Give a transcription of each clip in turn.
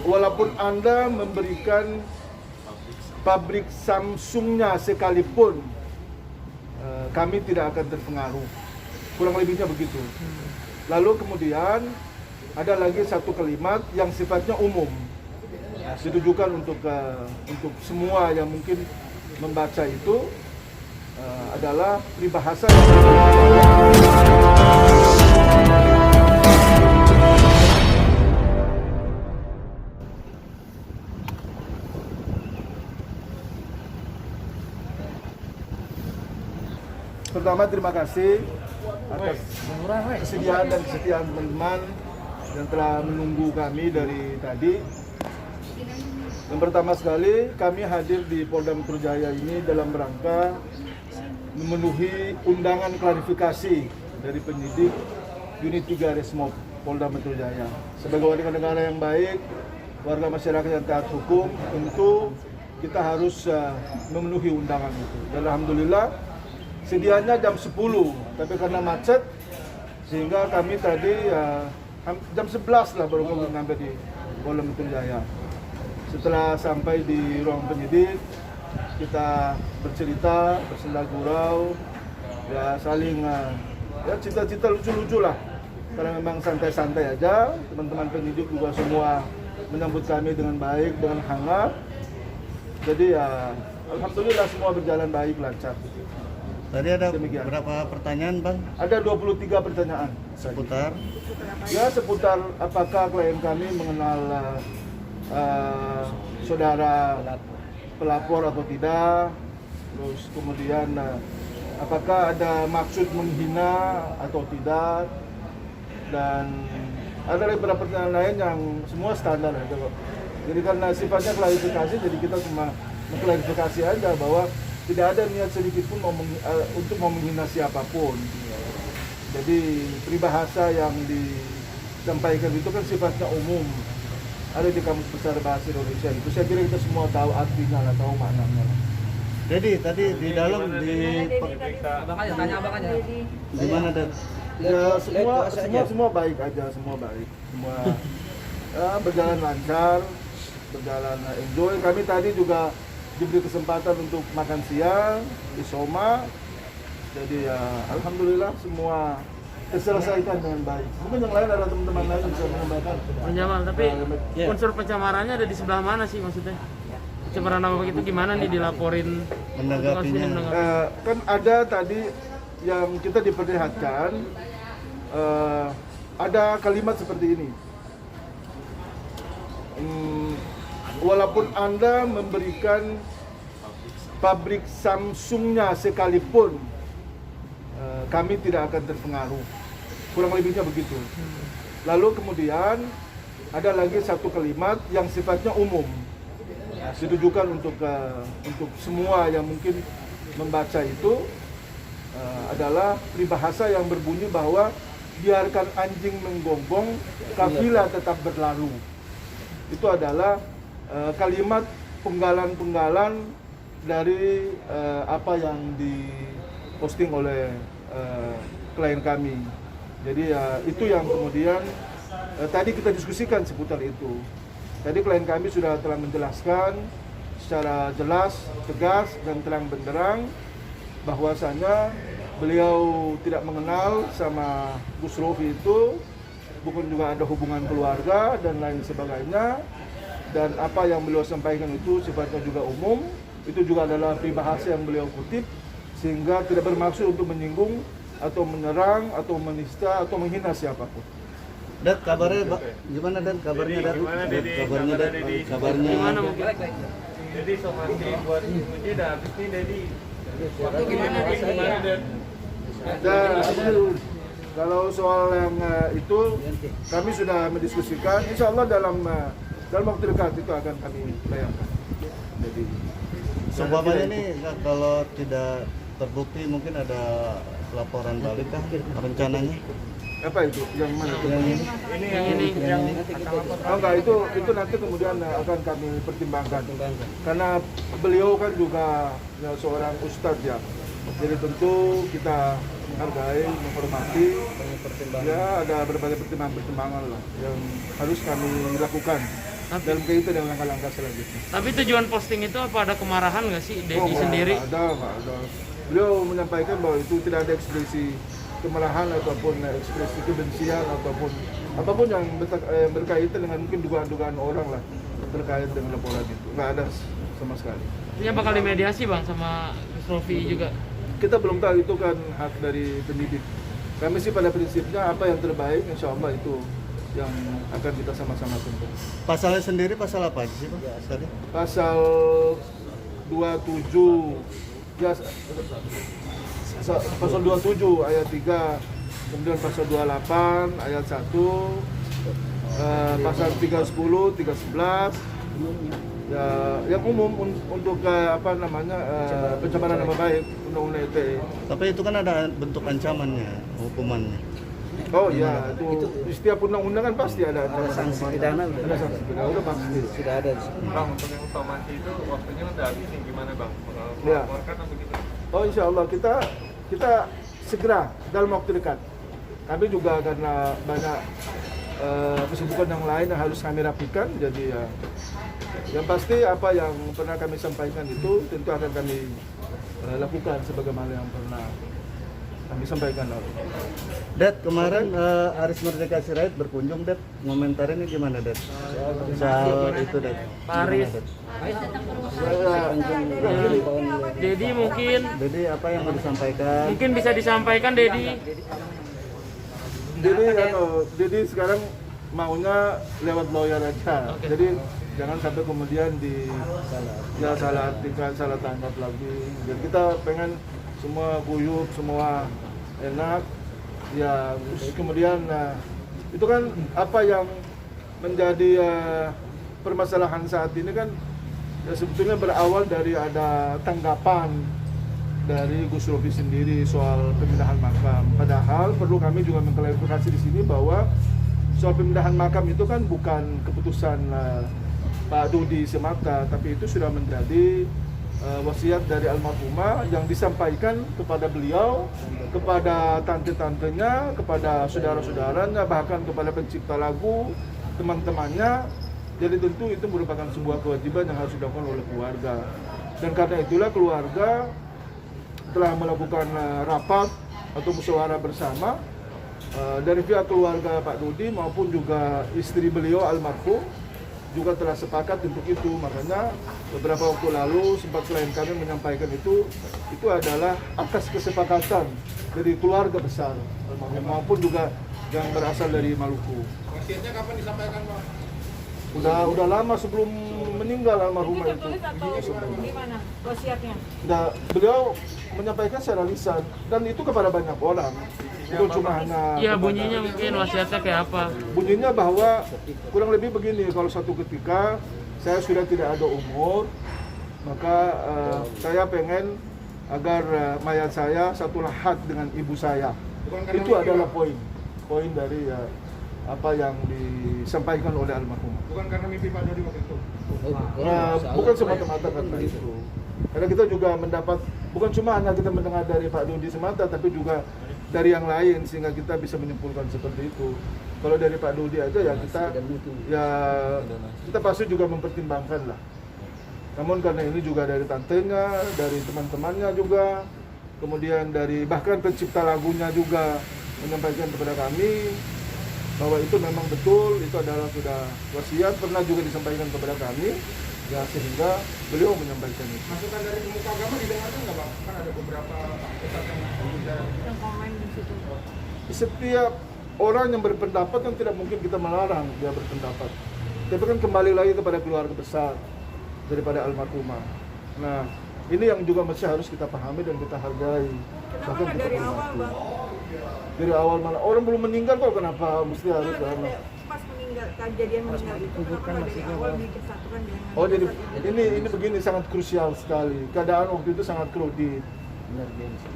walaupun Anda memberikan pabrik Samsungnya sekalipun, kami tidak akan terpengaruh. Kurang lebihnya begitu. Lalu kemudian ada lagi satu kalimat yang sifatnya umum, ditujukan untuk semua yang mungkin membaca itu, adalah peribahasa yang pertama, terima kasih atas kesediaan dan kesetiaan teman-teman yang telah menunggu kami dari tadi. Yang pertama sekali, kami hadir di Polda Metro Jaya ini dalam rangka memenuhi undangan klarifikasi dari penyidik Unit 3 Resmob Polda Metro Jaya. Sebagai warga negara yang baik, warga masyarakat yang taat hukum, tentu kita harus memenuhi undangan itu. Dan alhamdulillah, sedianya jam 10, tapi karena macet, sehingga kami tadi jam 11 lah baru kami sampai di Polda Metro Jaya. Setelah sampai di ruang penyidik, kita bercerita, bersenda gurau, ya saling ya cita-cita lucu-lucu lah. Karena memang santai-santai aja, teman-teman penyidik juga semua menyambut kami dengan baik, dengan hangat. Jadi ya alhamdulillah semua berjalan baik, lancar. Tadi ada berapa pertanyaan, Bang? Ada 23 pertanyaan. Seputar? Ya, seputar apakah klien kami mengenal saudara pelapor atau tidak. Terus kemudian apakah ada maksud menghina atau tidak. Dan ada beberapa pertanyaan lain yang semua standar aja kok. Jadi karena sifatnya klarifikasi, jadi kita cuma mengklarifikasi aja bahwa tidak ada niat sedikit pun untuk menghina siapapun. Jadi peribahasa yang disampaikan itu kan sifatnya umum, ada di Kamus Besar Bahasa Indonesia. Itu saya kira kita semua tahu artinya lah, tahu maknanya lah. Jadi tadi di dalam di Abang aja, tanya abang aja. gimana, Dan? Ya, semua baik aja, semua baik, semua berjalan lancar, berjalan enjoy. Kami tadi juga diberi kesempatan untuk makan siang di Soma, jadi ya alhamdulillah semua terselesaikan dengan baik. Mungkin yang lain ada teman-teman lain yang bisa menambahkan. Bang Jamal, tapi unsur pencemarannya ada di sebelah mana sih maksudnya? Pencemaran nama itu gimana nih dilaporin? Menanggapinya. Kan ada tadi yang kita diperlihatkan, ada kalimat seperti ini. Walaupun Anda memberikan pabrik Samsungnya sekalipun, kami tidak akan terpengaruh. Kurang lebihnya begitu. Lalu kemudian ada lagi satu kalimat yang sifatnya umum, ditujukan untuk semua yang mungkin membaca itu, adalah peribahasa yang berbunyi bahwa biarkan anjing menggonggong, kafilah tetap berlalu. Itu adalah kalimat penggalan-penggalan dari apa yang diposting oleh klien kami. Jadi itu yang kemudian tadi kita diskusikan seputar itu. Tadi klien kami sudah telah menjelaskan secara jelas, tegas, dan terang benderang bahwasanya beliau tidak mengenal sama Gus Rofi itu, bukan juga ada hubungan keluarga dan lain sebagainya. Dan apa yang beliau sampaikan itu sifatnya juga umum, itu juga adalah peribahasa yang beliau kutip, sehingga tidak bermaksud untuk menyinggung atau menyerang atau menista atau menghina siapapun. Dan kabarnya, gimana, Dan? Kabarnya, Dan? Kabarnya, Dan? Kabarnya Gimana mungkin? Jadi somasi buat uji udah habis nih, Dedi. Waktu gimana, Dan? Dan kalau soal yang itu kami sudah mendiskusikan, insya Allah dalam waktu dekat itu akan kami layangkan. Jadi seumpamanya nih kalau tidak terbukti mungkin ada laporan balik kah rencananya? apa itu? Yang mana? Yang ini. Oh enggak, itu nanti kemudian akan kami pertimbangkan. Karena beliau kan juga ya, seorang ustadz ya. Jadi tentu kita menghargai, menghormati. Ya ada berbagai pertimbangan lah yang harus kami lakukan dalam kaitan dengan langkah-langkah selanjutnya. Tapi tujuan posting itu apa ada kemarahan nggak sih Dedi sendiri? Nggak ada. Beliau menyampaikan bahwa itu tidak ada ekspresi kemarahan ataupun ekspresi kebencian ataupun apapun yang berkaitan dengan mungkin dugaan-dugaan orang lah terkait dengan laporan itu. Nggak ada sama sekali. Artinya bakal dimediasi Bang sama Gus Rofi juga. Kita belum tahu, itu kan hak dari penyidik. Kami sih pada prinsipnya apa yang terbaik, insya Allah itu yang akan kita sama-sama tempuh. Pasalnya sendiri pasal apa aja sih Pak? Tadi? Pasal 27 ya, pasal 27 ayat 3, kemudian pasal 28 ayat 1, pasal 310, 311 ya, yang umum untuk pencemaran nama baik, undang-undang ITE. Tapi itu kan ada bentuk ancamannya, hukumannya. Oh iya, itu di setiap undang-undang kan pasti ada sanksi pidana udah. Ada sanksi pidana, udah pasti. Sudah ada di sini. Bang, untuk yang somasi itu waktunya udah habis nih, gimana Bang? Ya. Melaporkan atau gitu? Oh insya Allah kita segera dalam waktu dekat. Kami juga karena banyak kesibukan yang lain yang harus kami rapikan, jadi ya yang pasti apa yang pernah kami sampaikan itu tentu akan kami lakukan sebagaimana yang pernah kami sampaikan lalu. Dad, kemarin Aris Merdeka Sirait berkunjung, Dad. Ngomentarinnya gimana, Dad? Soal itu, Dad. Pak Aris. Dedi mungkin Jadi apa yang mau disampaikan? mungkin bisa disampaikan Dedi. Jadi sekarang maunya lewat lawyer aja. Oke. Jadi jangan sampai kemudian salah artikan, salah tangkap lagi. Jadi kita pengen semua guyup, semua enak. Ya, terus kemudian itu kan apa yang menjadi permasalahan saat ini kan ya sebetulnya berawal dari ada tanggapan dari Gus Rofi sendiri soal pemindahan makam. Padahal perlu kami juga mengklarifikasi di sini bahwa soal pemindahan makam itu kan bukan keputusan Pak Dodi semata, tapi itu sudah menjadi wasiat dari almarhumah yang disampaikan kepada beliau, kepada tante-tantenya, kepada saudara-saudaranya, bahkan kepada pencipta lagu, teman-temannya. Jadi tentu itu merupakan sebuah kewajiban yang harus dilakukan oleh keluarga. Dan karena itulah keluarga telah melakukan rapat atau musyawarah bersama dari pihak keluarga Pak Dodi maupun juga istri beliau almarhum juga telah sepakat untuk itu. Makanya beberapa waktu lalu sempat klien kami menyampaikan itu adalah atas kesepakatan dari keluarga besar almarhum maupun juga yang berasal dari Maluku. Wasiatnya kapan disampaikan, Pak? Udah lama sebelum meninggal almarhumah itu. Tertulis atau gimana wasiatnya? Nah, beliau menyampaikan secara lisan dan itu kepada banyak orang. Itu cuma hanya Iya kepada- bunyinya mungkin wasiatnya kayak apa? bunyinya bahwa kurang lebih begini, kalau suatu ketika saya sudah tidak ada umur, maka saya pengen agar mayat saya satu lahat dengan ibu saya. Itu adalah poin dari apa yang disampaikan oleh almarhumah. Bukan karena mimpi Pak Dodi waktu itu. Bukan semata-mata karena itu. Karena kita juga mendapat, bukan cuma hanya kita mendengar dari Pak Dodi semata, tapi juga dari yang lain sehingga kita bisa menyimpulkan seperti itu. Kalau dari Pak Dodi aja ya kita pasti juga mempertimbangkan lah. Namun karena ini juga dari tantenya, dari teman-temannya juga, kemudian dari bahkan pencipta lagunya juga menyampaikan kepada kami bahwa itu memang betul, itu adalah sudah wasiat, pernah juga disampaikan kepada kami, ya sehingga beliau menyampaikan itu. Masukan dari pemuka agama didengarkan nggak, Bang? Kan ada beberapa ustadz Yang komen di situ. Setiap orang yang berpendapat kan tidak mungkin kita melarang dia berpendapat. Tapi kan kembali lagi kepada keluarga besar daripada almarhumah. Nah, ini yang juga masih harus kita pahami dan kita hargai. Kenapa Bahkan nggak kita dari awal, hormati. Bang? Dari awal mana? Orang belum meninggal kok kenapa mesti harus Nah, lama? pas kejadian meninggal itu kenapa nggak dari awal disatukan dengan Oh jadi jasad ini begini sangat krusial sekali. Keadaan waktu itu sangat kredit.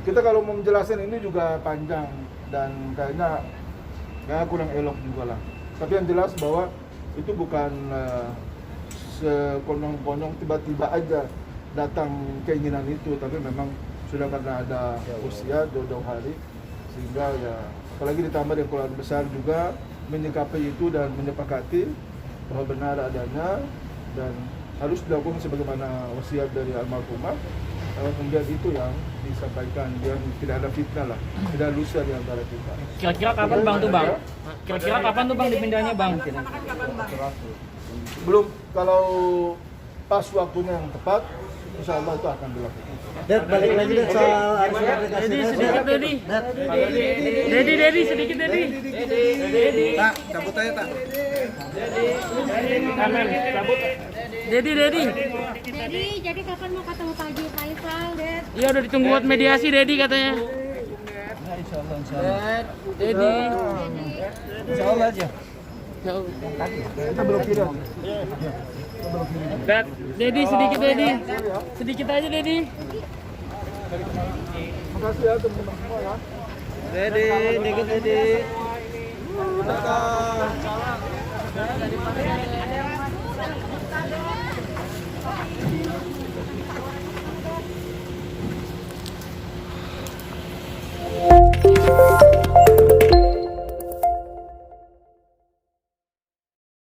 Kita kalau mau menjelaskan ini juga panjang dan kayaknya kurang elok juga lah. Tapi yang jelas bahwa itu bukan sekonyong-konyong tiba-tiba aja datang keinginan itu, tapi memang sudah karena ada usia jauh-jauh hari sehingga ya apalagi ditambah dengan keluarga besar juga menyikapi itu dan menyepakati bahwa benar adanya dan harus dilakukan sebagaimana wasiat dari almarhumah. Kemudian itu yang disampaikan, biar tidak ada fitnah lah, tidak ada lusa di antara kita. Kira-kira kapan bang tuh bang? Kira-kira kapan tuh bang dipindahnya bang? Laksanakan kapan bang? Belum, kalau pas waktunya yang tepat, insya Allah itu akan dilakukan. Dad, balik lagi deh soal arus aplikasi. Dedi sedikit Dedi. Dedi sedikit Dedi. Tak, cabut aja tak. Kamen, cabut. Dedi. Jadi kapan mau ketemu Pak Haji Faisal, Ded? Iya udah ditunggu buat mediasi Dedi katanya. Insya Allah. Dedi. Insya Allah aja. Kita belum kirim. Dedi sedikit Dedi. Sedikit aja Dedi. Makasih ya teman-teman semua ya. Dedi, dikit Dedi. Dari